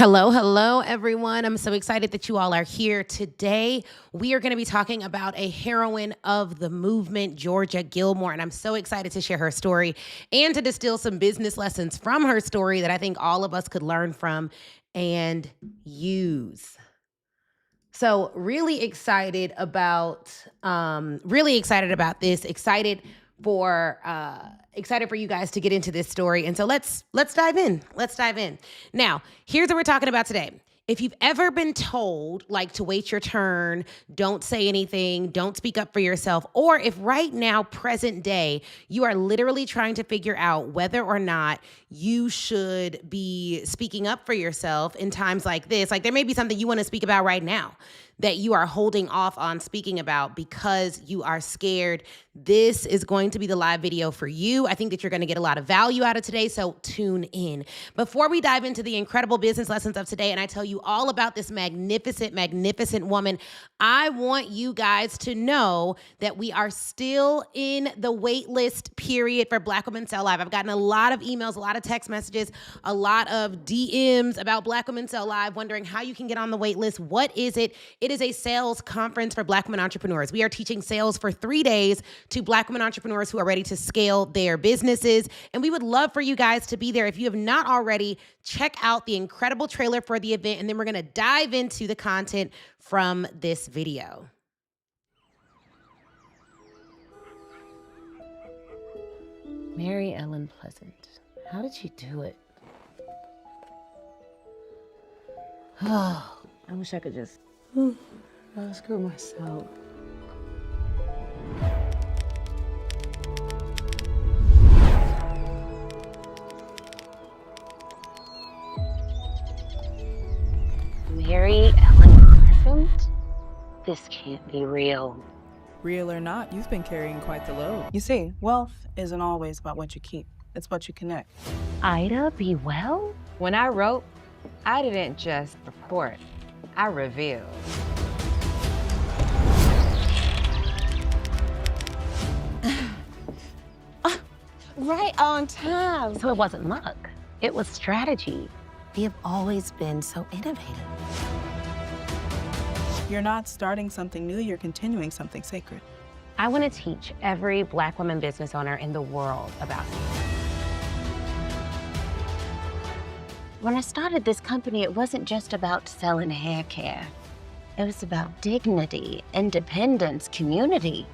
Hello, hello, everyone. I'm so excited that you all are here today. We are going to be talking about a heroine of the movement, Georgia Gilmore, and I'm so excited to share her story and to distill some business lessons from her story that I think all of us could learn from and use. So really excited about this. Excited for you guys to get into this story. And so let's dive in. Let's dive in. Now, here's what we're talking about today. If you've ever been told, like, to wait your turn, don't say anything, don't speak up for yourself, or if right now, present day, you are literally trying to figure out whether or not you should be speaking up for yourself in times like this, like there may be something you want to speak about right now that you are holding off on speaking about because you are scared, this is going to be the live video for you. I think that you're going to get a lot of value out of today, so tune in. Before we dive into the incredible business lessons of today, and I tell you all about this magnificent, magnificent woman, I want you guys to know that we are still in the wait list period for Black Women Sell Live. I've gotten a lot of emails, a lot of text messages, a lot of DMs about Black Women Sell Live, wondering how you can get on the wait list. What is it? It is a sales conference for Black women entrepreneurs. We are teaching sales for 3 days to Black women entrepreneurs who are ready to scale their businesses. And we would love for you guys to be there. If you have not already, check out the incredible trailer for the event, and then we're going to dive into the content from this video. Mary Ellen Pleasant. How did she do it? Oh, I wish I could just screw myself. Mary Ellen Pleasant? This can't be real. Real or not, you've been carrying quite the load. You see, wealth isn't always about what you keep. It's what you connect. Ida B. Well? When I wrote, I didn't just report, I revealed. Right on time. So it wasn't luck. It was strategy. We have always been so innovative. You're not starting something new, you're continuing something sacred. I want to teach every Black woman business owner in the world about it. When I started this company, it wasn't just about selling hair care. It was about dignity, independence, community.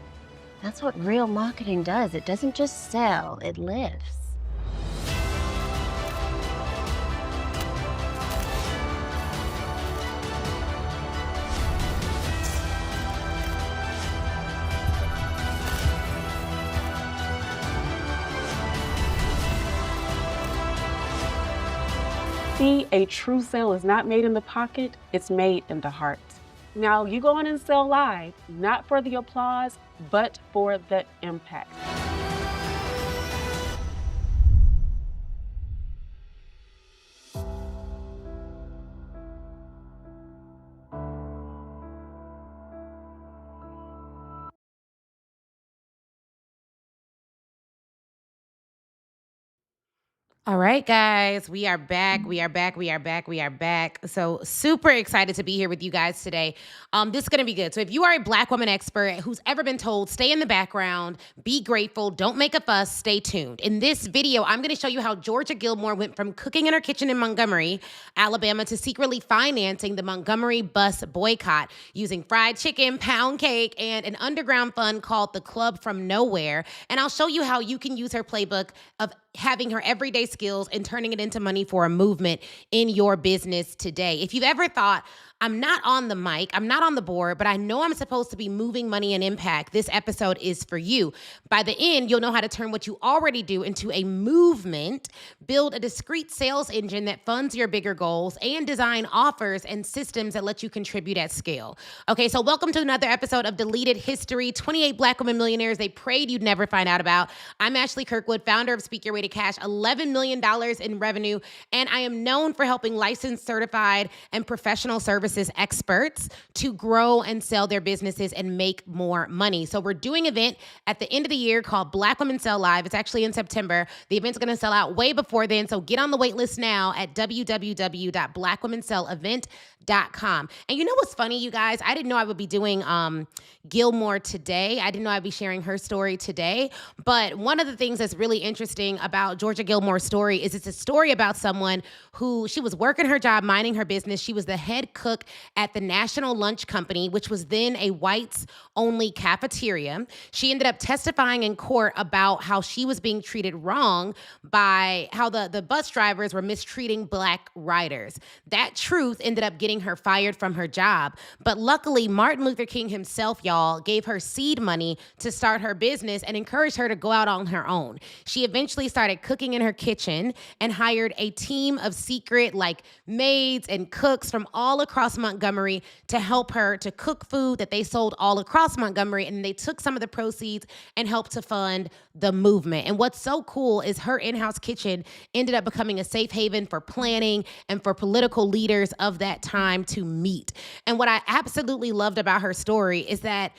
That's what real marketing does. It doesn't just sell, it lives. See, a true sale is not made in the pocket, it's made in the heart. Now, you go on and sell live, not for the applause, but for the impact. All right, guys, we are back. So super excited to be here with you guys today. This is going to be good. So if you are a Black woman expert who's ever been told, stay in the background, be grateful, don't make a fuss, stay tuned. In this video, I'm going to show you how Georgia Gilmore went from cooking in her kitchen in Montgomery, Alabama, to secretly financing the Montgomery bus boycott using fried chicken, pound cake, and an underground fund called the Club from Nowhere. And I'll show you how you can use her playbook of having her everyday skills and turning it into money for a movement in your business today. If you've ever thought, I'm not on the mic, I'm not on the board, but I know I'm supposed to be moving money and impact, this episode is for you. By the end, you'll know how to turn what you already do into a movement, build a discrete sales engine that funds your bigger goals, and design offers and systems that let you contribute at scale. Okay, so welcome to another episode of Deleted History, 28 Black women millionaires they prayed you'd never find out about. I'm Ashley Kirkwood, founder of Speak Your Way to Cash, $11 million in revenue, and I am known for helping licensed, certified, and professional service services experts to grow and sell their businesses and make more money. So we're doing an event at the end of the year called Black Women Sell Live. It's actually in September. The event's going to sell out way before then. So get on the wait list now at www.blackwomensellavent.com. And you know what's funny, you guys? I didn't know I would be doing Gilmore today. I didn't know I'd be sharing her story today. But one of the things that's really interesting about Georgia Gilmore's story is it's a story about someone who, she was working her job, minding her business. She was the head cook at the National Lunch Company, which was then a whites-only cafeteria. She ended up testifying in court about how she was being treated wrong by how the bus drivers were mistreating Black riders. That truth ended up getting her fired from her job. But luckily, Martin Luther King himself, y'all, gave her seed money to start her business and encouraged her to go out on her own. She eventually started cooking in her kitchen and hired a team of secret maids and cooks from all across Montgomery to help her to cook food that they sold all across Montgomery. And they took some of the proceeds and helped to fund the movement. And what's so cool is her in-house kitchen ended up becoming a safe haven for planning and for political leaders of that time to meet. And what I absolutely loved about her story is that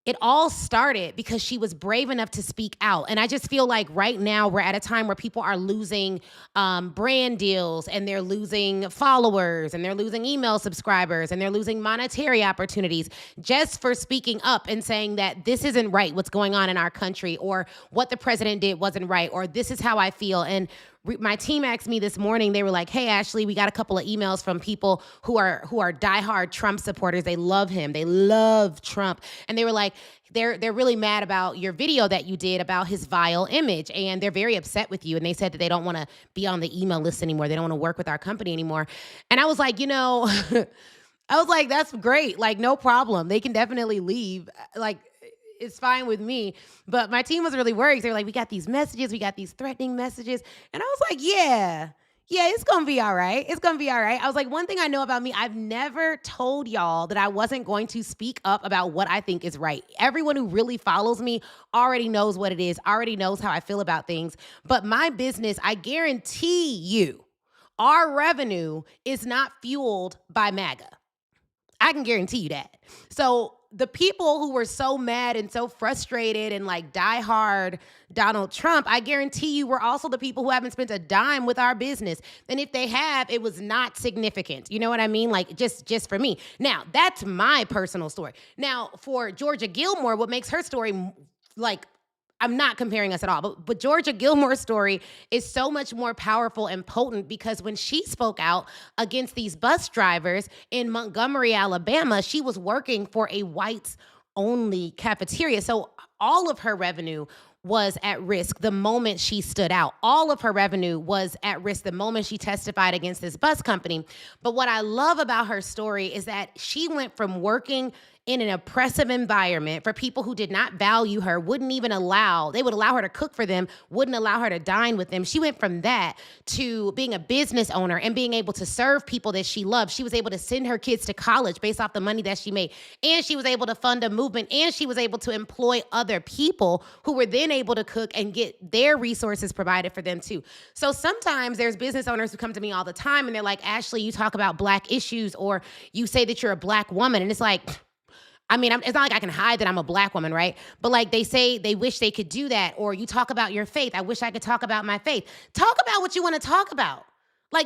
it all started because she was brave enough to speak out. And I just feel like right now we're at a time where people are losing brand deals, and they're losing followers, and they're losing email subscribers, and they're losing monetary opportunities just for speaking up and saying that this isn't right, what's going on in our country, or what the president did wasn't right, or this is how I feel. And my team asked me this morning, they were like, hey, Ashley, we got a couple of emails from people who are diehard Trump supporters. They love him. They love Trump. And they were like, they're really mad about your video that you did about his vile image. And they're very upset with you. And they said that they don't want to be on the email list anymore. They don't want to work with our company anymore. And I was like, I was like, that's great. No problem. They can definitely leave. It's fine with me. But my team was really worried. They were like, we got these messages, we got these threatening messages. And I was like, yeah, it's going to be all right. It's going to be all right. I was like, one thing I know about me, I've never told y'all that I wasn't going to speak up about what I think is right. Everyone who really follows me already knows what it is, already knows how I feel about things. But my business, I guarantee you, our revenue is not fueled by MAGA. I can guarantee you that. So the people who were so mad and so frustrated and diehard Donald Trump, I guarantee you were also the people who haven't spent a dime with our business. And if they have, it was not significant. You know what I mean? Just for me. Now, that's my personal story. Now, for Georgia Gilmore, what makes her story I'm not comparing us at all, but Georgia Gilmore's story is so much more powerful and potent because when she spoke out against these bus drivers in Montgomery, Alabama, she was working for a whites-only cafeteria. So all of her revenue was at risk the moment she stood out. All of her revenue was at risk the moment she testified against this bus company. But what I love about her story is that she went from working in an oppressive environment for people who did not value her, they would allow her to cook for them, wouldn't allow her to dine with them. She went from that to being a business owner and being able to serve people that she loved. She was able to send her kids to college based off the money that she made. And she was able to fund a movement, and she was able to employ other people who were then able to cook and get their resources provided for them too. So sometimes there's business owners who come to me all the time and they're like, Ashley, you talk about Black issues, or you say that you're a Black woman. And it's like, it's not like I can hide that I'm a Black woman, right? But they say they wish they could do that. Or you talk about your faith. I wish I could talk about my faith. Talk about what you want to talk about.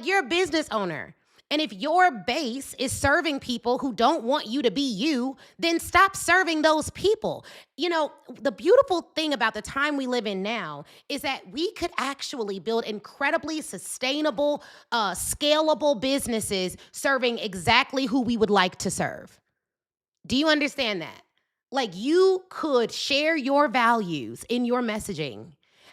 You're a business owner. And if your base is serving people who don't want you to be you, then stop serving those people. The beautiful thing about the time we live in now is that we could actually build incredibly sustainable, scalable businesses serving exactly who we would like to serve. Do you understand that? You could share your values in your messaging.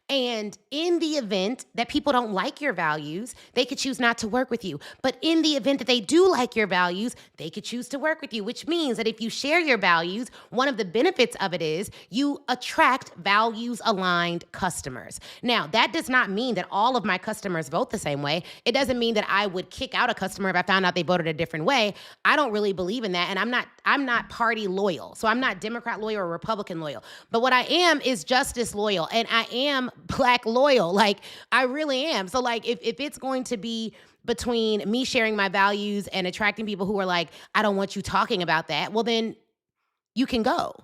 And in the event that people don't like your values, they could choose not to work with you. But in the event that they do like your values, they could choose to work with you, which means that if you share your values, one of the benefits of it is you attract values-aligned customers. Now, that does not mean that all of my customers vote the same way. It doesn't mean that I would kick out a customer if I found out they voted a different way. I don't really believe in that, and I'm not party loyal. So I'm not Democrat loyal or Republican loyal. But what I am is justice loyal, and I am Black loyal. Like, I really am. So like, if it's going to be between me sharing my values and attracting people who are like, I don't want you talking about that, well then you can go.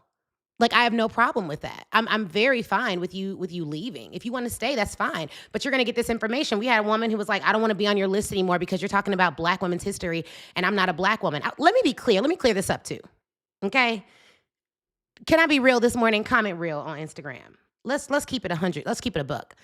Like, I have no problem with that. I'm very fine with you leaving. If you want to stay, that's fine. But you're going to get this information. We had a woman who was like, I don't want to be on your list anymore because you're talking about Black women's history and I'm not a Black woman. Let me be clear. Let me clear this up too. Okay? Can I be real this morning? Comment real on Instagram. Let's keep it 100. Let's keep it a buck.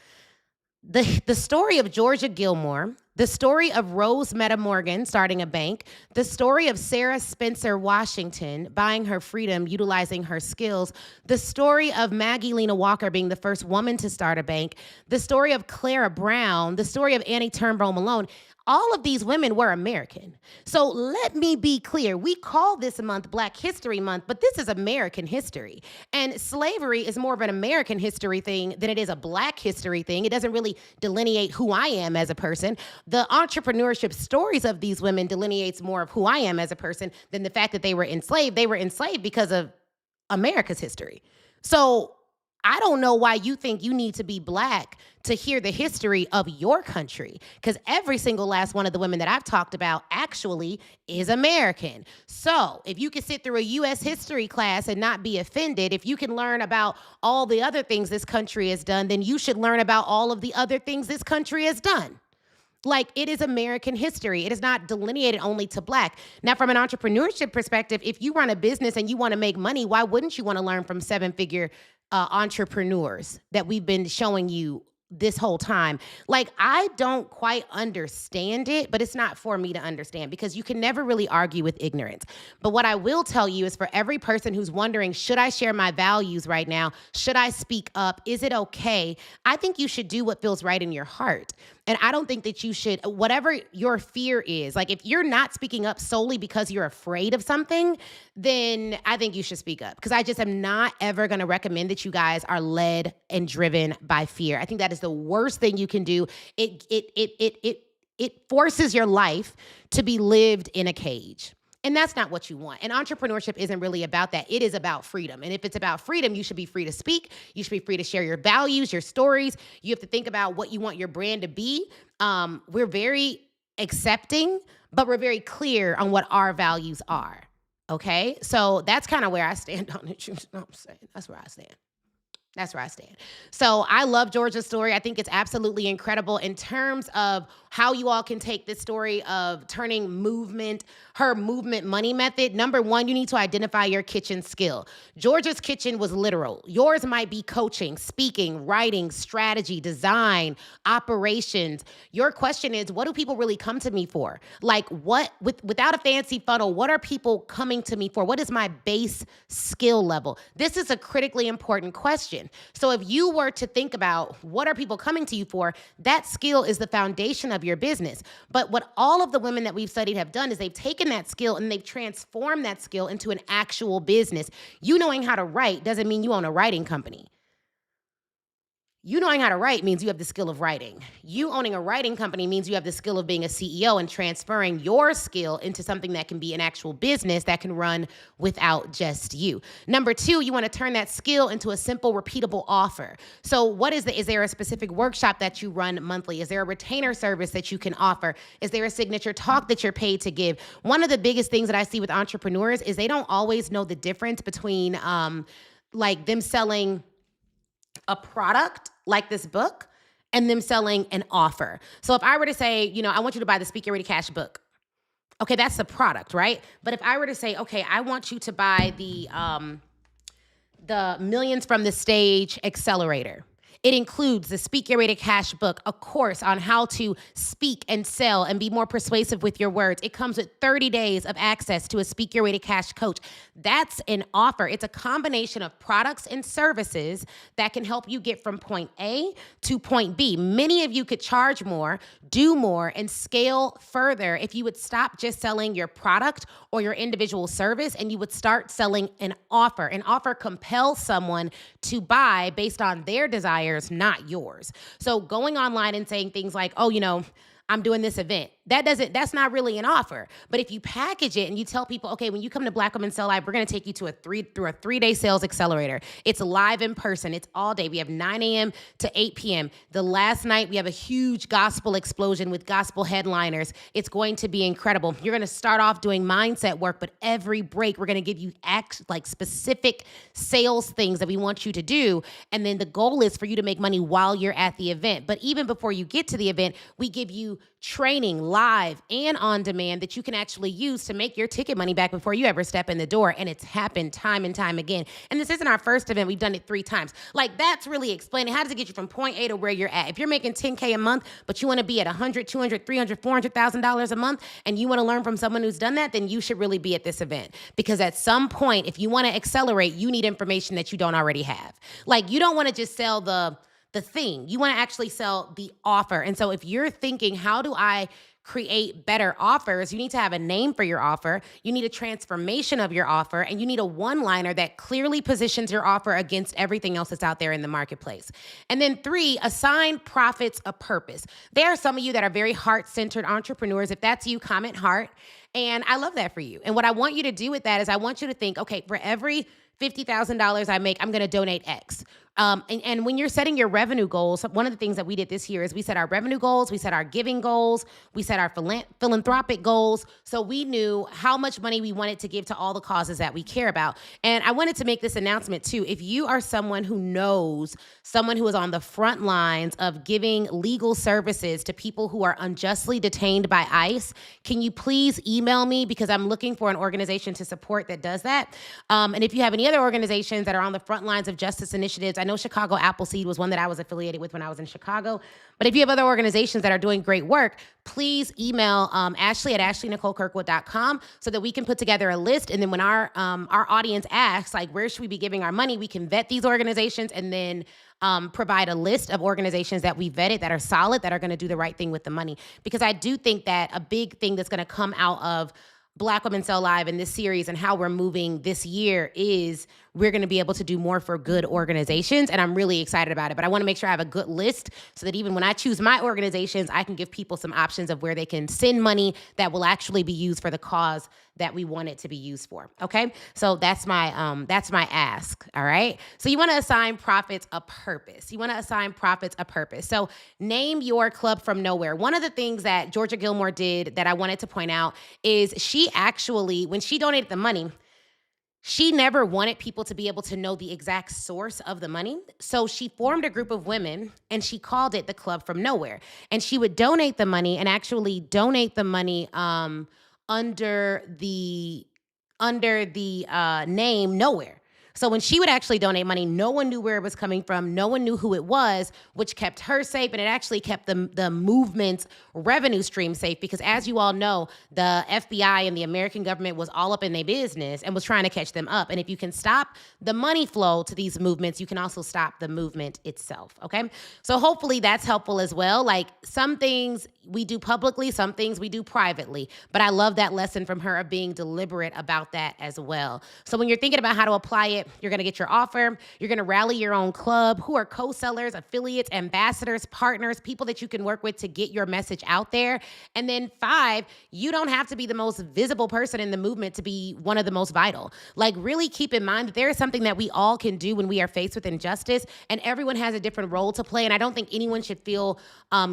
The story of Georgia Gilmore, the story of Rose Meta Morgan starting a bank, the story of Sarah Spencer Washington buying her freedom, utilizing her skills, the story of Maggie Lena Walker being the first woman to start a bank, the story of Clara Brown, the story of Annie Turnbull Malone, all of these women were American. So let me be clear. We call this month Black History Month, but this is American history. And slavery is more of an American history thing than it is a Black history thing. It doesn't really delineate who I am as a person. The entrepreneurship stories of these women delineates more of who I am as a person than the fact that they were enslaved. They were enslaved because of America's history. So I don't know why you think you need to be Black to hear the history of your country, because every single last one of the women that I've talked about actually is American. So if you can sit through a U.S. history class and not be offended, if you can learn about all the other things this country has done, then you should learn about all of the other things this country has done. Like, it is American history. It is not delineated only to Black. Now, from an entrepreneurship perspective, if you run a business and you want to make money, why wouldn't you want to learn from seven-figure entrepreneurs that we've been showing you this whole time? Like, I don't quite understand it, but it's not for me to understand because you can never really argue with ignorance. But what I will tell you is, for every person who's wondering, should I share my values right now? Should I speak up? Is it okay? I think you should do what feels right in your heart. And I don't think that you should, whatever your fear is, like if you're not speaking up solely because you're afraid of something, then I think you should speak up. Because I just am not ever going to recommend that you guys are led and driven by fear. I think that is the worst thing you can do. It forces your life to be lived in a cage. And that's not what you want. And entrepreneurship isn't really about that. It is about freedom. And if it's about freedom, you should be free to speak. You should be free to share your values, your stories. You have to think about what you want your brand to be. We're very accepting, but we're very clear on what our values are. Okay? So that's kind of where I stand on it. You know what I'm saying? That's where I stand. That's where I stand. So I love Georgia's story. I think it's absolutely incredible in terms of how you all can take this story of turning her movement money method. Number one, you need to identify your kitchen skill. Georgia's kitchen was literal. Yours might be coaching, speaking, writing, strategy, design, operations. Your question is, what do people really come to me for? Like, without a fancy funnel, what are people coming to me for? What is my base skill level? This is a critically important question. So if you were to think about what are people coming to you for, that skill is the foundation of your business. But what all of the women that we've studied have done is they've taken that skill and they've transformed that skill into an actual business. You knowing how to write doesn't mean you own a writing company. You knowing how to write means you have the skill of writing. You owning a writing company means you have the skill of being a CEO and transferring your skill into something that can be an actual business that can run without just you. Number two, you want to turn that skill into a simple, repeatable offer. So what is there a specific workshop that you run monthly? Is there a retainer service that you can offer? Is there a signature talk that you're paid to give? One of the biggest things that I see with entrepreneurs is they don't always know the difference between like them selling a product like this book and them selling an offer. So if I were to say, I want you to buy the Speak Get Ready Cash book. Okay, that's the product, right? But if I were to say, okay, I want you to buy the Millions from the Stage Accelerator. It includes the Speak Get Ready Cash book, a course on how to speak and sell and be more persuasive with your words. It comes with 30 days of access to a Speak Get Ready Cash coach. That's an offer. It's a combination of products and services that can help you get from point A to point B. Many of you could charge more, do more, and scale further if you would stop just selling your product or your individual service and you would start selling an offer. An offer compels someone to buy based on their desires, not yours. So going online and saying things like, I'm doing this event. that's not really an offer. But if you package it and you tell people, okay, when you come to Black Women Sell Live, we're going to take you to through a 3-day sales accelerator. It's live in person. It's all day. We have 9 a.m. to 8 p.m. The last night, we have a huge gospel explosion with gospel headliners. It's going to be incredible. You're going to start off doing mindset work, but every break, we're going to give you specific sales things that we want you to do. And then the goal is for you to make money while you're at the event. But even before you get to the event, we give you training live and on demand that you can actually use to make your ticket money back before you ever step in the door. And it's happened time and time again. And this isn't our first event. We've done it 3 times. Like, that's really explaining how does it get you from point A to where you're at. If you're making $10K a month, but you want to be at $100, $200, $300, $400,000 a month, and you want to learn from someone who's done that, then you should really be at this event. Because at some point, if you want to accelerate, you need information that you don't already have. Like, you don't want to just sell the thing. You want to actually sell the offer. And so if you're thinking, how do I create better offers? You need to have a name for your offer. You need a transformation of your offer, and you need a one-liner that clearly positions your offer against everything else that's out there in the marketplace. And then 3, assign profits a purpose. There are some of you that are very heart-centered entrepreneurs. If that's you, comment heart. And I love that for you. And what I want you to do with that is I want you to think, okay, for every $50,000 I make, I'm going to donate X. And when you're setting your revenue goals, one of the things that we did this year is we set our revenue goals, we set our giving goals, we set our philanthropic goals. So we knew how much money we wanted to give to all the causes that we care about. And I wanted to make this announcement too. If you are someone who knows someone who is on the front lines of giving legal services to people who are unjustly detained by ICE, can you please email me, because I'm looking for an organization to support that does that. And if you have any other organizations that are on the front lines of justice initiatives, I know Chicago Appleseed was one that I was affiliated with when I was in Chicago. But if you have other organizations that are doing great work, please email Ashley at ashleynicolekirkwood.com so that we can put together a list. And then when our audience asks, like, where should we be giving our money, we can vet these organizations and then provide a list of organizations that we vetted that are solid, that are going to do the right thing with the money. Because I do think that a big thing that's going to come out of Black Women Sell Live in this series and how we're moving this year is we're going to be able to do more for good organizations. And I'm really excited about it. But I want to make sure I have a good list so that even when I choose my organizations, I can give people some options of where they can send money that will actually be used for the cause that we want it to be used for. Okay. So that's my ask. All right. So you want to assign profits a purpose. So name your club from nowhere. One of the things that Georgia Gilmore did that I wanted to point out is she actually, when she donated the money, she never wanted people to be able to know the exact source of the money. So she formed a group of women and she called it the Club from Nowhere. And she would donate the money and actually donate the money under the name Nowhere. So when she would actually donate money, no one knew where it was coming from. No one knew who it was, which kept her safe. And it actually kept the movement's revenue stream safe because, as you all know, the FBI and the American government was all up in their business and was trying to catch them up. And if you can stop the money flow to these movements, you can also stop the movement itself, okay? So hopefully that's helpful as well. Like, some things we do publicly, some things we do privately. But I love that lesson from her of being deliberate about that as well. So when you're thinking about how to apply it, you're going to get your offer. You're going to rally your own club. Who are co-sellers, affiliates, ambassadors, partners, people that you can work with to get your message out there. And then 5, you don't have to be the most visible person in the movement to be one of the most vital. Like, really keep in mind that there is something that we all can do when we are faced with injustice, and everyone has a different role to play. And I don't think anyone should feel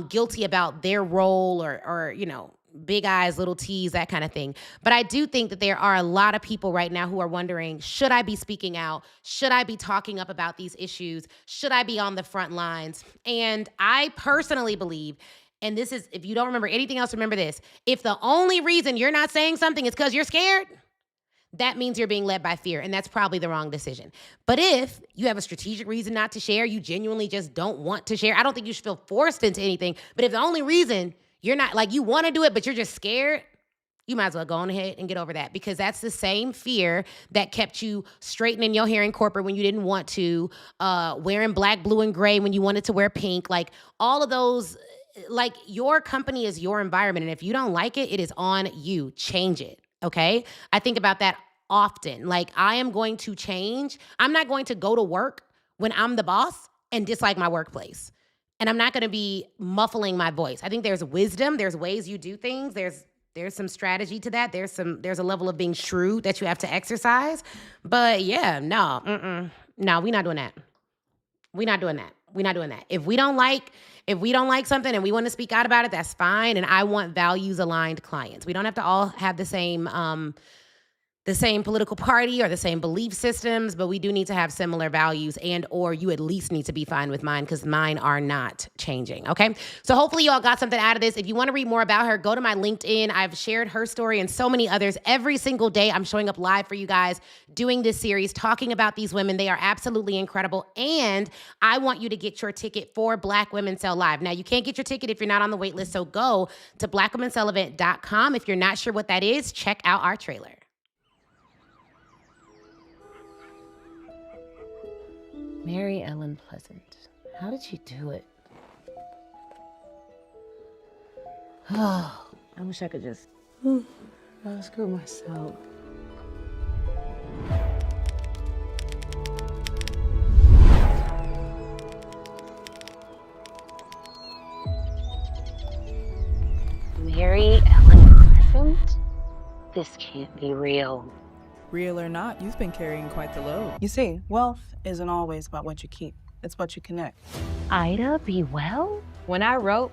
guilty about their role or you know, big eyes, little T's, that kind of thing. But I do think that there are a lot of people right now who are wondering, should I be speaking out? Should I be talking up about these issues? Should I be on the front lines? And I personally believe, and this is, if you don't remember anything else, remember this: if the only reason you're not saying something is because you're scared, that means you're being led by fear, and that's probably the wrong decision. But if you have a strategic reason not to share, you genuinely just don't want to share, I don't think you should feel forced into anything. But if the only reason you're not, like, you want to do it, but you're just scared, you might as well go on ahead and get over that, because that's the same fear that kept you straightening your hair in corporate when you didn't want to, wearing black, blue, and gray when you wanted to wear pink. Like, all of those, like, your company is your environment. And if you don't like it, it is on you. Change it, okay? I think about that often. Like, I am going to change. I'm not going to go to work when I'm the boss and dislike my workplace. And I'm not going to be muffling my voice. I think there's wisdom. There's ways you do things. There's some strategy to that. There's a level of being shrewd that you have to exercise. But yeah, no, we're not doing that. We're not doing that. We're not doing that. If we don't like something and we want to speak out about it, that's fine. And I want values aligned clients. We don't have to all have the same political party or the same belief systems, but we do need to have similar values, and or you at least need to be fine with mine, because mine are not changing, okay? So hopefully you all got something out of this. If you want to read more about her, go to my LinkedIn. I've shared her story and so many others. Every single day I'm showing up live for you guys doing this series, talking about these women. They are absolutely incredible, and I want you to get your ticket for Black Women Sell Live. Now, you can't get your ticket if you're not on the wait list, so go to blackwomensellavent.com. If you're not sure what that is, check out our trailer. Mary Ellen Pleasant. How did she do it? Oh, I wish I could just screw myself. Mary Ellen Pleasant? This can't be real. Real or not, you've been carrying quite the load. You see, wealth isn't always about what you keep, it's what you connect. Ida B. Well? When I wrote,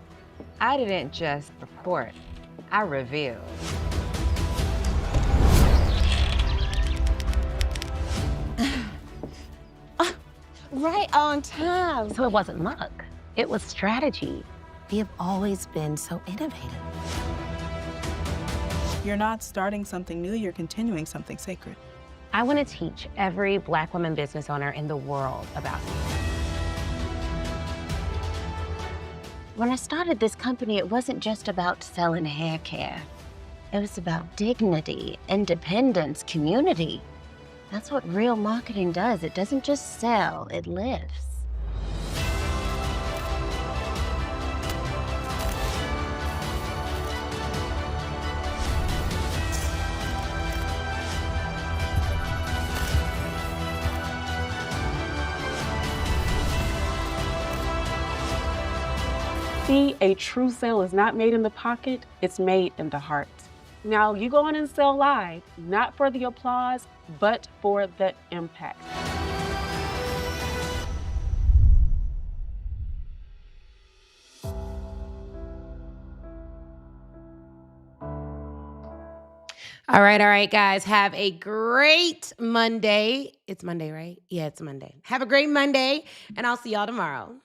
I didn't just report, I revealed. Right on time. So it wasn't luck, it was strategy. We have always been so innovative. You're not starting something new, you're continuing something sacred. I want to teach every Black woman business owner in the world about it. When I started this company, it wasn't just about selling hair care. It was about dignity, independence, community. That's what real marketing does. It doesn't just sell, it lives. See, a true sale is not made in the pocket, it's made in the heart. Now, you go on and sell live, not for the applause, but for the impact. All right, guys. Have a great Monday. It's Monday, right? Yeah, it's Monday. Have a great Monday, and I'll see y'all tomorrow.